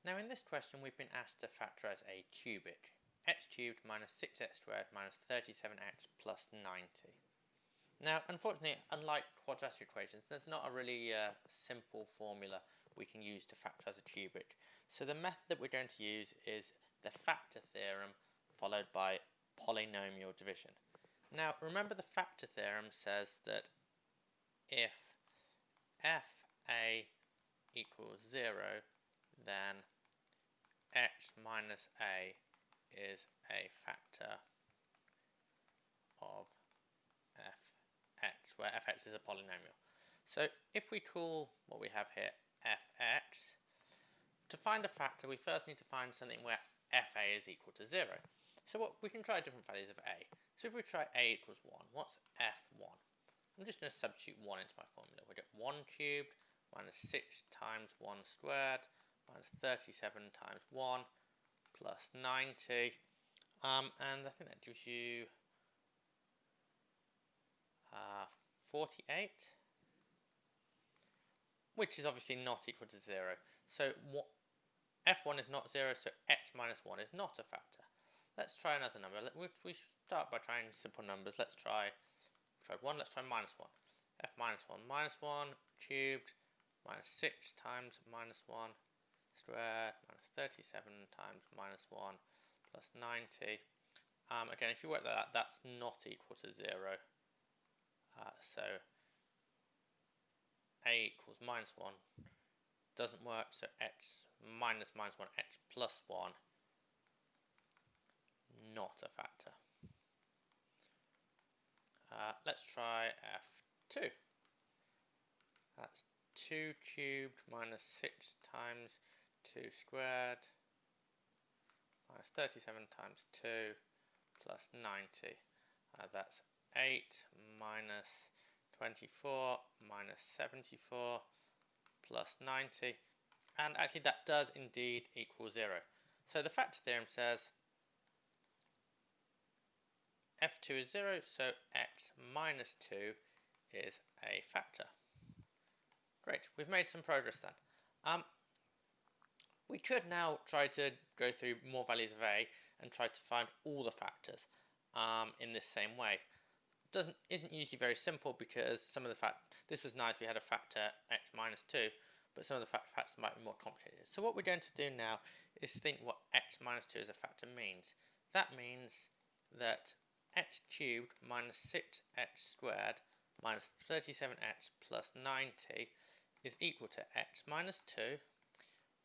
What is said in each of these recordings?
Now in this question we've been asked to factorise a cubic, x cubed minus 6x squared minus 37x plus 90. Now unfortunately, unlike quadratic equations, there's not a really simple formula we can use to factorise a cubic. So the method that we're going to use is the factor theorem followed by polynomial division. Now remember, the factor theorem says that if fa equals 0, then x minus a is a factor of fx, where fx is a polynomial. So if we call what we have here fx, to find a factor we first need to find something where fa is equal to 0. So we can try different values of a. So if we try a equals 1, what's f1? I'm just going to substitute 1 into my formula. We get 1 cubed minus 6 times 1 squared minus 37 times 1 plus 90. And I think that gives you 48, which is obviously not equal to 0. So f1 is not 0, so x minus 1 is not a factor. Let's try another number. We start by trying simple numbers. Let's try 1, let's try minus 1. F minus 1 cubed minus 6 times minus 1 squared minus 37 times minus 1 plus 90. Again, if you work that out, that's not equal to 0. So a equals minus 1 doesn't work, so x minus 1, x plus 1, not a factor. Let's try f2. That's 2 cubed minus 6 times 2 squared minus 37 times 2 plus 90. That's 8 minus 24 minus 74 plus 90. And actually that does indeed equal 0. So the factor theorem says f2 is 0, so x minus 2 is a factor. Great, we've made some progress then. We could now try to go through more values of a and try to find all the factors in this same way. Isn't usually very simple, because some of the this was nice, we had a factor x minus 2, but some of the factors might be more complicated. So what we're going to do now is think what x minus 2 as a factor means. That means that x cubed minus 6x squared minus 37x plus 90 is equal to x minus 2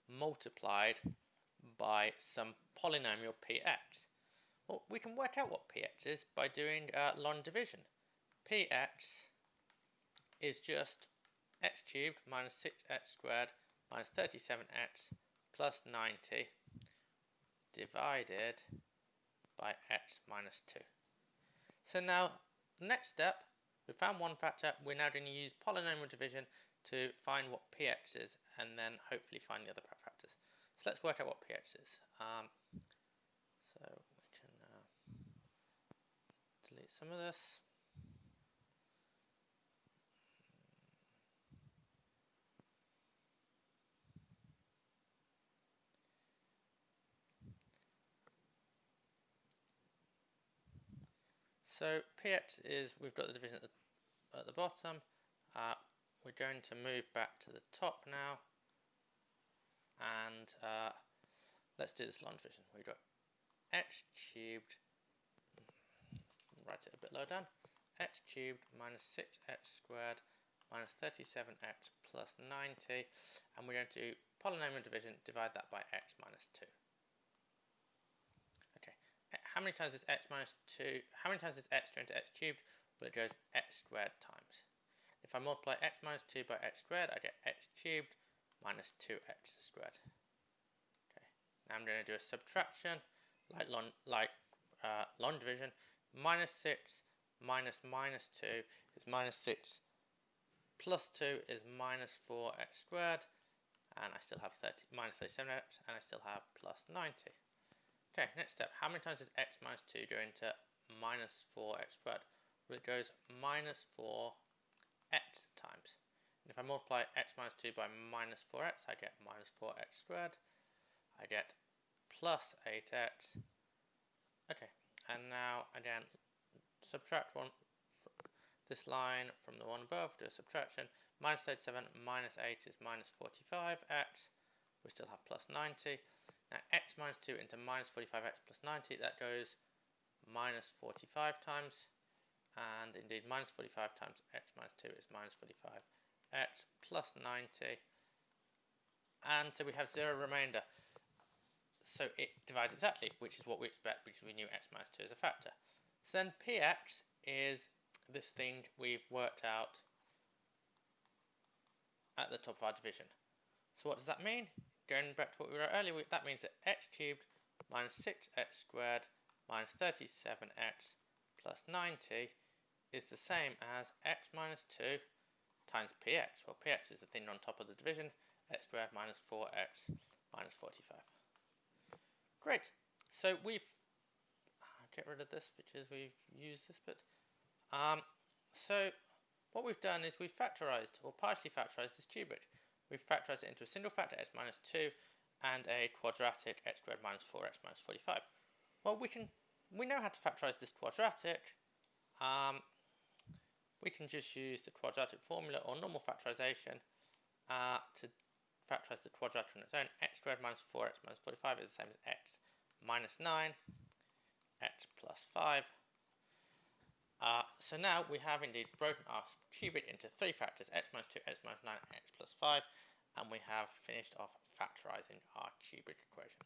multiplied by some polynomial px. Well, we can work out what px is by doing long division. Px is just x cubed minus 6x squared minus 37x plus 90 divided by x minus 2. So now, next step, we found one factor, we're now going to use polynomial division to find what px is, and then hopefully find the other factors. So let's work out what px is. So we can delete some of this. So px is, we've got the division at the bottom. We're going to move back to the top now, and let's do this long division. We've got x cubed, write it a bit lower down, x cubed minus 6x squared minus 37x plus 90, and we're going to do polynomial division, divide that by x minus 2. Okay, how many times is x minus 2, how many times is x going to x cubed? Well, it goes x squared times. If I multiply x minus 2 by x squared, I get x cubed minus 2x squared. Okay, now I'm going to do a subtraction, like long division. Minus 6 minus minus 2 is minus 6, plus 2 is minus 4x squared, and I still have minus 37x, and I still have plus 90. Okay, next step, how many times does x minus 2 go into minus 4x squared? Well, it goes minus 4x times. And if I multiply x minus 2 by minus 4x, I get minus 4x squared. I get plus 8x. Okay, and now again, subtract this line from the one above, do a subtraction. Minus 37 minus 8 is minus 45x. We still have plus 90. Now x minus 2 into minus 45x plus 90, that goes minus 45 times. And indeed, minus 45 times x minus 2 is minus 45x plus 90. And so we have 0 remainder. So it divides exactly, which is what we expect because we knew x minus 2 is a factor. So then px is this thing we've worked out at the top of our division. So what does that mean? Going back to what we wrote earlier, that means that x cubed minus 6x squared minus 37x plus 90 is the same as x minus 2 times px. Well, px is the thing on top of the division, x squared minus 4x minus 45. Great. So we've get rid of this because we've used this bit. So what we've done is we've factorised, or partially factorised, this cubic. We've factorised it into a single factor x minus 2 and a quadratic x squared minus 4x minus 45. Well, we know how to factorise this quadratic. We can just use the quadratic formula or normal factorisation to factorise the quadratic on its own. X squared minus 4x minus 45 is the same as x minus 9, x plus 5. So now we have indeed broken our cubic into three factors, x minus 2, x minus 9, x plus 5, and we have finished off factorising our cubic equation.